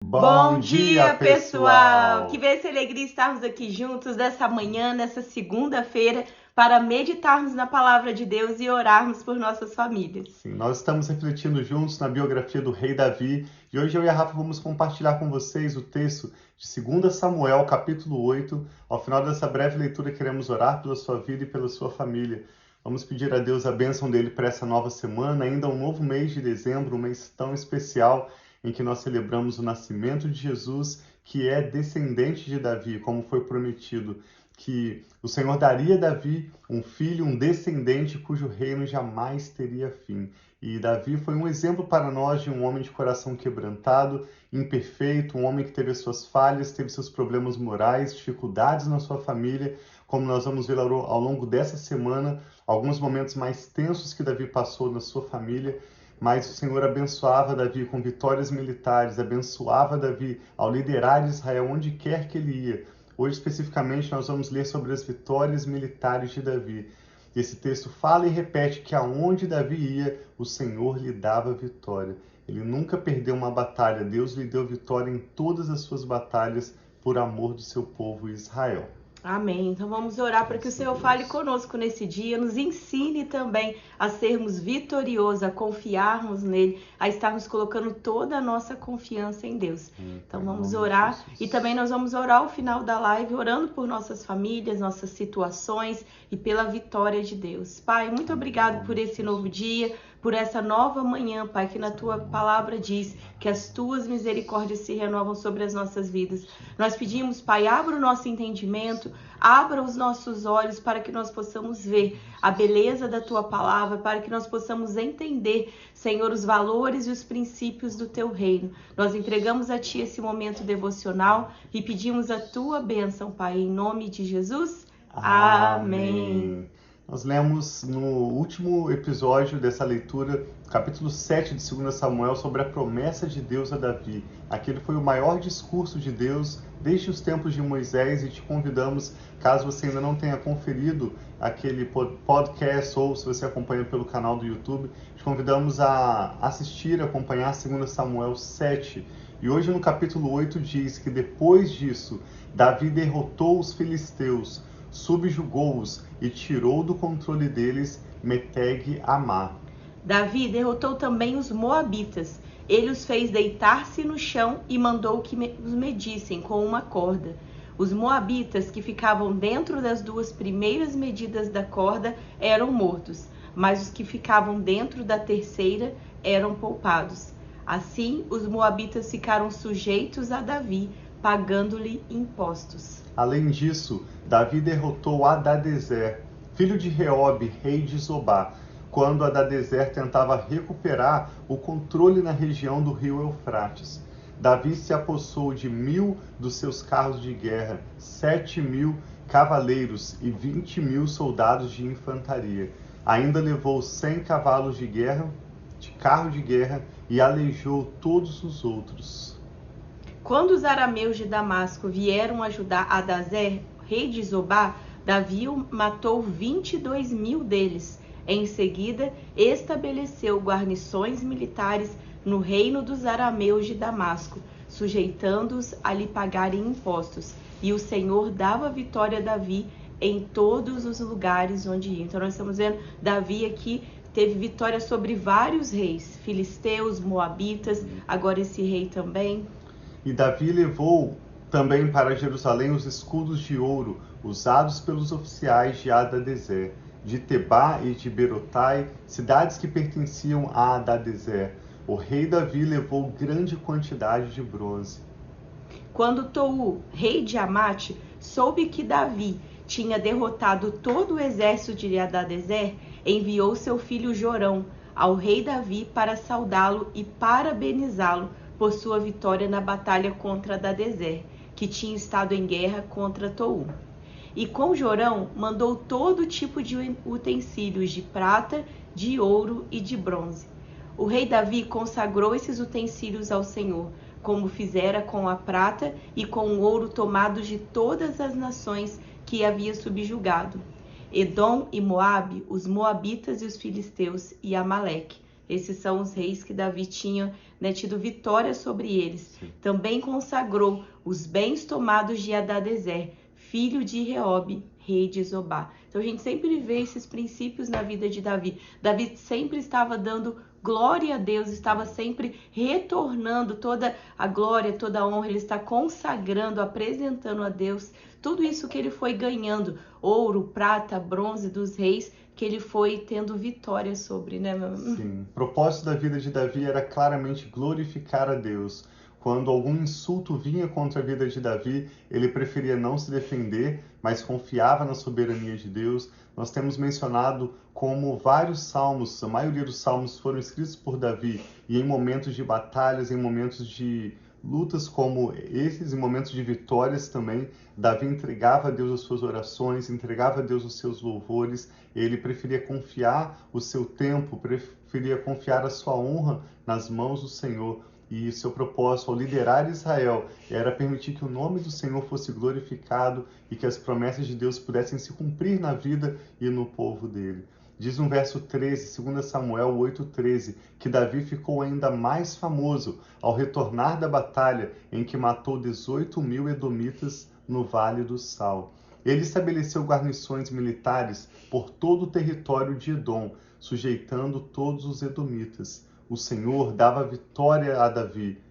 Bom dia, pessoal! Que bênção e alegria estarmos aqui juntos nessa manhã, nessa segunda-feira, para meditarmos na palavra de Deus e orarmos por nossas famílias. Sim, nós estamos refletindo juntos na biografia do rei Davi e hoje eu e a Rafa vamos compartilhar com vocês o texto de 2 Samuel, capítulo 8. Ao final dessa breve leitura, queremos orar pela sua vida e pela sua família. Vamos pedir a Deus a bênção dele para essa nova semana, ainda um novo mês de dezembro, um mês tão especial em que nós celebramos o nascimento de Jesus, que é descendente de Davi, como foi prometido, que o Senhor daria a Davi um filho, um descendente cujo reino jamais teria fim. E Davi foi um exemplo para nós de um homem de coração quebrantado, imperfeito, um homem que teve as suas falhas, teve seus problemas morais, dificuldades na sua família, como nós vamos ver ao longo dessa semana, alguns momentos mais tensos que Davi passou na sua família, mas o Senhor abençoava Davi com vitórias militares, abençoava Davi ao liderar Israel onde quer que ele ia. Hoje, especificamente, nós vamos ler sobre as vitórias militares de Davi. Esse texto fala e repete que aonde Davi ia, o Senhor lhe dava vitória. Ele nunca perdeu uma batalha. Deus lhe deu vitória em todas as suas batalhas por amor do seu povo Israel. Amém. Então vamos orar para que o Senhor fale conosco nesse dia, nos ensine também a sermos vitoriosos, a confiarmos nele, a estarmos colocando toda a nossa confiança em Deus. Então vamos orar e também nós vamos orar ao final da live, orando por nossas famílias, nossas situações e pela vitória de Deus. Pai, muito obrigado por esse novo dia, por essa nova manhã, Pai, que na Tua palavra diz que as Tuas misericórdias se renovam sobre as nossas vidas. Nós pedimos, Pai, abra o nosso entendimento, abra os nossos olhos para que nós possamos ver a beleza da Tua palavra, para que nós possamos entender, Senhor, os valores e os princípios do Teu reino. Nós entregamos a Ti esse momento devocional e pedimos a Tua bênção, Pai, em nome de Jesus. Amém. Nós lemos no último episódio dessa leitura, capítulo 7 de 2 Samuel, sobre a promessa de Deus a Davi. Aquele foi o maior discurso de Deus desde os tempos de Moisés e te convidamos, caso você ainda não tenha conferido aquele podcast ou se você acompanha pelo canal do YouTube, te convidamos a assistir, acompanhar 2 Samuel 7. E hoje no capítulo 8 diz que depois disso, Davi derrotou os filisteus, subjugou-os e tirou do controle deles Meteg-Amá. Davi derrotou também os moabitas. Ele os fez deitar-se no chão e mandou que os medissem com uma corda. Os moabitas que ficavam dentro das duas primeiras medidas da corda eram mortos, mas os que ficavam dentro da terceira eram poupados. Assim, os moabitas ficaram sujeitos a Davi, pagando-lhe impostos. Além disso, Davi derrotou Hadadezer, filho de Reobe, rei de Zobá, quando Hadadezer tentava recuperar o controle na região do rio Eufrates. Davi se apossou de 1.000 dos seus carros de guerra, 7.000 cavaleiros e 20.000 soldados de infantaria. Ainda levou 100 cavalos de carro de guerra e aleijou todos os outros. Quando os arameus de Damasco vieram ajudar Hadadezer, rei de Zobá, Davi matou 22.000 deles. Em seguida, estabeleceu guarnições militares no reino dos arameus de Damasco, sujeitando-os a lhe pagarem impostos. E o Senhor dava vitória a Davi em todos os lugares onde ia. Então nós estamos vendo Davi aqui teve vitória sobre vários reis, filisteus, moabitas, agora esse rei também. E Davi levou também para Jerusalém os escudos de ouro usados pelos oficiais de Hadadezer, de Tebá e de Berotai, cidades que pertenciam a Hadadezer. O rei Davi levou grande quantidade de bronze. Quando Tou, rei de Amate, soube que Davi tinha derrotado todo o exército de Hadadezer, enviou seu filho Jorão ao rei Davi para saudá-lo e parabenizá-lo por sua vitória na batalha contra Hadadezer, que tinha estado em guerra contra Tou. E com Jorão mandou todo tipo de utensílios de prata, de ouro e de bronze. O rei Davi consagrou esses utensílios ao Senhor, como fizera com a prata e com o ouro tomados de todas as nações que havia subjugado: Edom e Moabe, os moabitas e os filisteus e Amaleque. Esses são os reis que Davi tinha né, tido vitória sobre eles. Sim. Também consagrou os bens tomados de Hadadezer, filho de Reobe, rei de Zobá. Então a gente sempre vê esses princípios na vida de Davi. Davi sempre estava dando glória a Deus, estava sempre retornando toda a glória, toda a honra, ele está consagrando, apresentando a Deus tudo isso que ele foi ganhando, ouro, prata, bronze dos reis, que ele foi tendo vitória sobre, né? Sim, o propósito da vida de Davi era claramente glorificar a Deus. Quando algum insulto vinha contra a vida de Davi, ele preferia não se defender, mas confiava na soberania de Deus. Nós temos mencionado como vários salmos, a maioria dos salmos foram escritos por Davi, e em momentos de batalhas, em momentos de lutas como esses, em momentos de vitórias também, Davi entregava a Deus as suas orações, entregava a Deus os seus louvores, ele preferia confiar o seu tempo, preferia confiar a sua honra nas mãos do Senhor. E seu propósito ao liderar Israel era permitir que o nome do Senhor fosse glorificado e que as promessas de Deus pudessem se cumprir na vida e no povo dele. Diz no verso 13, 2 Samuel 8,13, que Davi ficou ainda mais famoso ao retornar da batalha em que matou 18.000 edomitas no Vale do Sal. Ele estabeleceu guarnições militares por todo o território de Edom, sujeitando todos os edomitas. O Senhor dava vitórias a Davi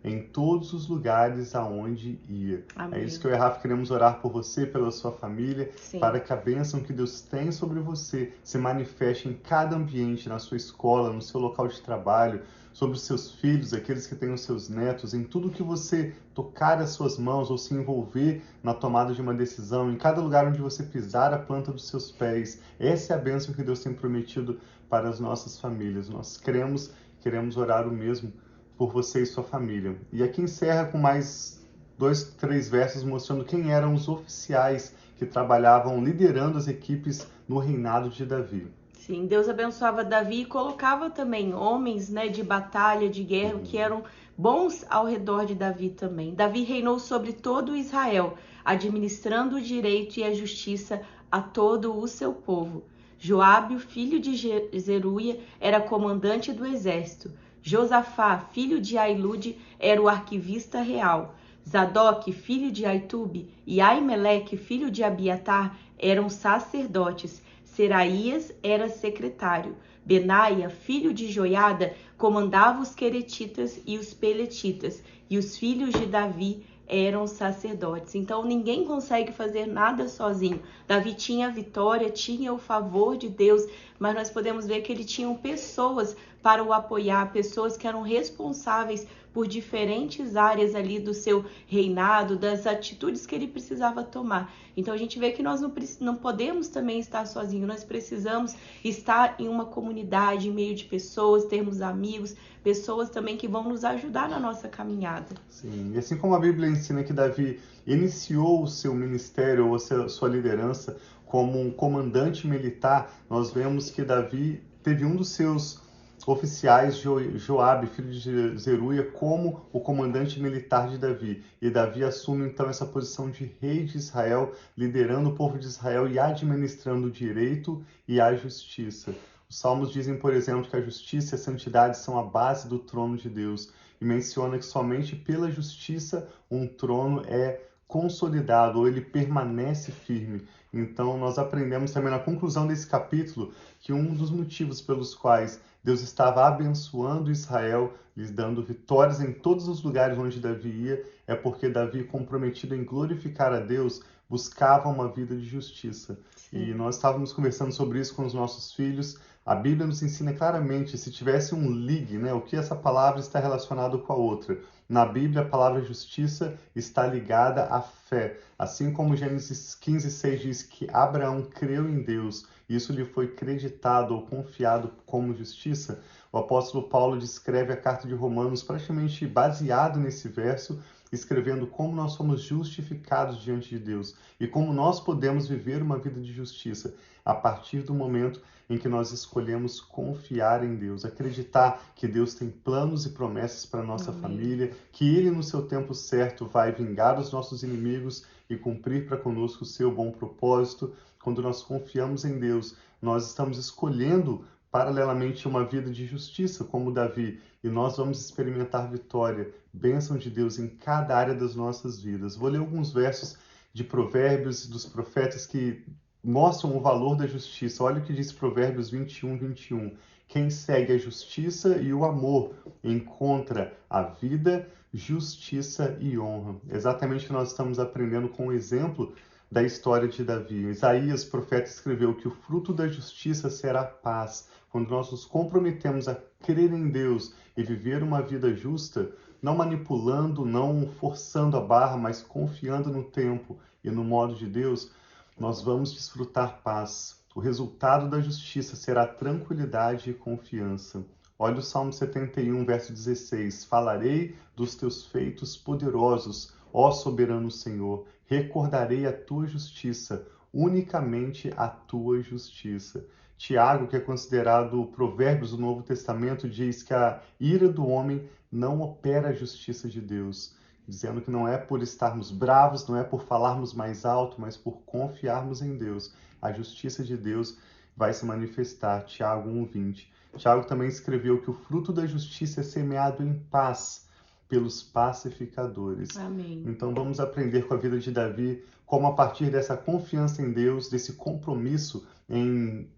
em todos os lugares aonde ia. Amém. É isso que eu e a Rafa queremos orar por você, pela sua família, Sim. para que a bênção que Deus tem sobre você se manifeste em cada ambiente, na sua escola, no seu local de trabalho, sobre os seus filhos, aqueles que têm os seus netos, em tudo que você tocar as suas mãos ou se envolver na tomada de uma decisão, em cada lugar onde você pisar a planta dos seus pés. Essa é a bênção que Deus tem prometido para as nossas famílias. Nós queremos orar o mesmo por você e sua família. E aqui encerra com mais 2, 3 versos mostrando quem eram os oficiais que trabalhavam liderando as equipes no reinado de Davi. Sim, Deus abençoava Davi e colocava também homens, né, de batalha, de guerra, que eram bons ao redor de Davi também. Davi reinou sobre todo Israel, administrando o direito e a justiça a todo o seu povo. Joabe, o filho de Zeruia, era comandante do exército. Josafá, filho de Ailude, era o arquivista real. Zadok, filho de Aitube, e Aimeleque, filho de Abiatar, eram sacerdotes. Seraías era secretário. Benaia, filho de Joiada, comandava os queretitas e os peletitas. E os filhos de Davi eram sacerdotes. Então ninguém consegue fazer nada sozinho. Davi tinha a vitória, tinha o favor de Deus, mas nós podemos ver que ele tinha pessoas para o apoiar, pessoas que eram responsáveis por diferentes áreas ali do seu reinado, das atitudes que ele precisava tomar. Então a gente vê que nós não podemos também estar sozinhos, nós precisamos estar em uma comunidade, em meio de pessoas, termos amigos, pessoas também que vão nos ajudar na nossa caminhada. Sim, e assim como a Bíblia ensina que Davi iniciou o seu ministério ou a sua liderança como um comandante militar, nós vemos que Davi teve um dos seus oficiais, Joabe, filho de Zeruia, como o comandante militar de Davi. E Davi assume então essa posição de rei de Israel, liderando o povo de Israel e administrando o direito e a justiça. Os salmos dizem, por exemplo, que a justiça e a santidade são a base do trono de Deus, e menciona que somente pela justiça um trono é consolidado, ou ele permanece firme. Então nós aprendemos também na conclusão desse capítulo que um dos motivos pelos quais Deus estava abençoando Israel, lhes dando vitórias em todos os lugares onde Davi ia, é porque Davi, comprometido em glorificar a Deus, buscava uma vida de justiça. Sim. E nós estávamos conversando sobre isso com os nossos filhos. A Bíblia nos ensina claramente, se tivesse um ligue, né, o que essa palavra está relacionada com a outra. Na Bíblia, a palavra justiça está ligada à fé. Assim como Gênesis 15:6 diz que Abraão creu em Deus, isso lhe foi creditado ou confiado como justiça, o apóstolo Paulo descreve a carta de Romanos praticamente baseado nesse verso, escrevendo como nós somos justificados diante de Deus e como nós podemos viver uma vida de justiça a partir do momento em que nós escolhemos confiar em Deus, acreditar que Deus tem planos e promessas para a nossa família, que Ele no seu tempo certo vai vingar os nossos inimigos e cumprir para conosco o seu bom propósito. Quando nós confiamos em Deus, nós estamos escolhendo paralelamente uma vida de justiça, como Davi, e nós vamos experimentar vitória, bênção de Deus em cada área das nossas vidas. Vou ler alguns versos de Provérbios dos profetas que mostram o valor da justiça. Olha o que diz Provérbios 21:21. Quem segue a justiça e o amor encontra a vida, justiça e honra. Exatamente o que nós estamos aprendendo com o exemplo da história de Davi. Isaías, profeta, escreveu que o fruto da justiça será paz. Quando nós nos comprometemos a crer em Deus e viver uma vida justa, não manipulando, não forçando a barra, mas confiando no tempo e no modo de Deus, nós vamos desfrutar paz. O resultado da justiça será tranquilidade e confiança. Olha o Salmo 71, verso 16. Falarei dos teus feitos poderosos, ó soberano Senhor. Recordarei a tua justiça, unicamente a tua justiça. Tiago, que é considerado Provérbios do Novo Testamento, diz que a ira do homem não opera a justiça de Deus, dizendo que não é por estarmos bravos, não é por falarmos mais alto, mas por confiarmos em Deus. A justiça de Deus vai se manifestar. Tiago 1:20. Tiago também escreveu que o fruto da justiça é semeado em paz pelos pacificadores. Amém. Então vamos aprender com a vida de Davi como a partir dessa confiança em Deus, desse compromisso em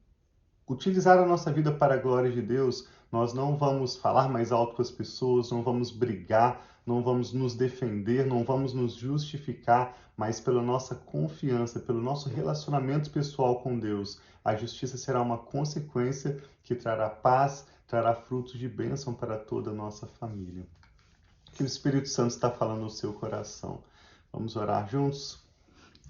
utilizar a nossa vida para a glória de Deus, nós não vamos falar mais alto com as pessoas, não vamos brigar, não vamos nos defender, não vamos nos justificar, mas pela nossa confiança, pelo nosso relacionamento pessoal com Deus, a justiça será uma consequência que trará paz, trará frutos de bênção para toda a nossa família. O que o Espírito Santo está falando no seu coração? Vamos orar juntos?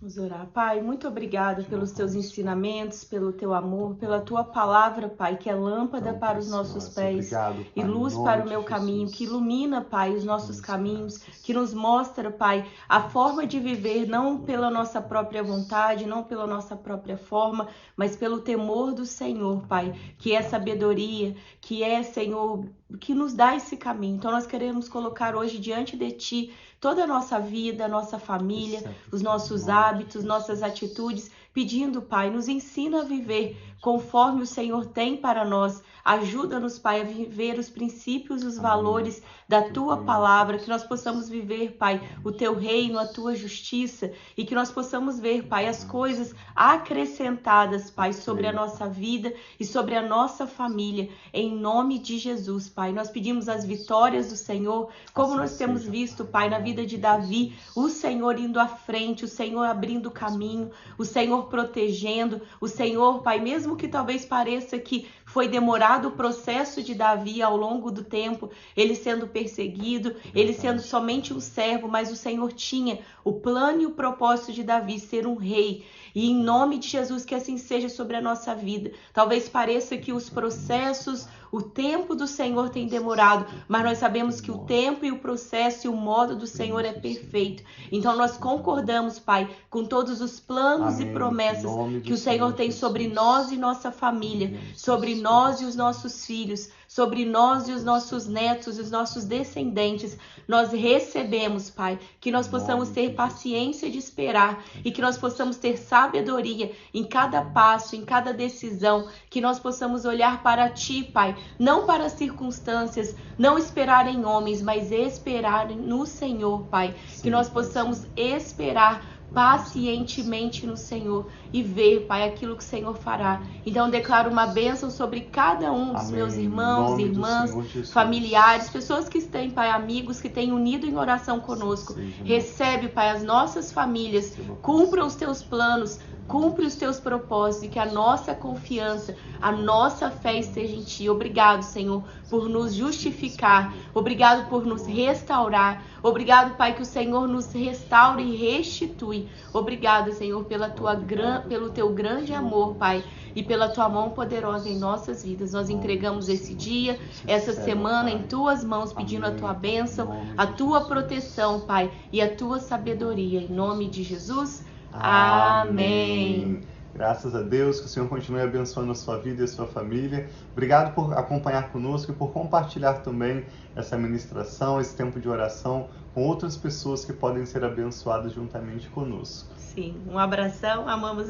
Vamos orar. Pai, muito obrigada pelos teus ensinamentos, pelo teu amor, pela tua palavra, Pai, que é lâmpada para os nossos pés e luz para o meu caminho, que ilumina, Pai, os nossos caminhos, que nos mostra, Pai, a forma de viver, não pela nossa própria vontade, não pela nossa própria forma, mas pelo temor do Senhor, Pai, que é sabedoria, que é, Senhor, que nos dá esse caminho. Então nós queremos colocar hoje diante de Ti toda a nossa vida, a nossa família, os nossos hábitos, nossas atitudes, pedindo, Pai, nos ensina a viver conforme o Senhor tem para nós. Ajuda-nos, Pai, a viver os princípios, os valores da Tua palavra, que nós possamos viver, Pai, o Teu reino, a Tua justiça, e que nós possamos ver, Pai, as coisas acrescentadas, Pai, sobre a nossa vida e sobre a nossa família, em nome de Jesus, Pai. Nós pedimos as vitórias do Senhor, como nós temos visto, Pai, na vida de Davi, o Senhor indo à frente, o Senhor abrindo o caminho, o Senhor protegendo, o Senhor, Pai, mesmo que talvez pareça que foi demorado o processo de Davi ao longo do tempo, ele sendo perseguido, ele sendo somente um servo, mas o Senhor tinha o plano e o propósito de Davi ser um rei. E em nome de Jesus, que assim seja sobre a nossa vida. Talvez pareça que os processos, o tempo do Senhor tem demorado, mas nós sabemos que o tempo e o processo e o modo do Senhor é perfeito. Então nós concordamos, Pai, com todos os planos e promessas que o Senhor tem sobre nós e nossa família, sobre nós e os nossos filhos, sobre nós e os nossos netos e os nossos descendentes. Nós recebemos, Pai, que nós possamos ter paciência de esperar e que nós possamos ter sabedoria em cada passo, em cada decisão, que nós possamos olhar para Ti, Pai, não para as circunstâncias, não esperar em homens, mas esperar no Senhor, Pai. Que nós possamos esperar pacientemente no Senhor e ver, Pai, aquilo que o Senhor fará. Então declaro uma bênção sobre cada um dos meus irmãos, irmãs, familiares, pessoas que têm, Pai, amigos que têm unido em oração conosco. Recebe, Pai, as nossas famílias, cumpra os Teus planos, cumpre os Teus propósitos e que a nossa confiança, a nossa fé esteja em Ti. Obrigado, Senhor, por nos justificar. Obrigado por nos restaurar. Obrigado, Pai, que o Senhor nos restaure e restitui. Obrigado, Senhor, pelo Teu grande amor, Pai, e pela Tua mão poderosa em nossas vidas. Nós entregamos esse dia, essa semana em Tuas mãos, pedindo a Tua bênção, a Tua proteção, Pai, e a Tua sabedoria. Em nome de Jesus. Amém. Graças a Deus, que o Senhor continue abençoando a sua vida e a sua família. Obrigado por acompanhar conosco e por compartilhar também essa ministração, esse tempo de oração com outras pessoas que podem ser abençoadas juntamente conosco. Sim, um abração, amamos.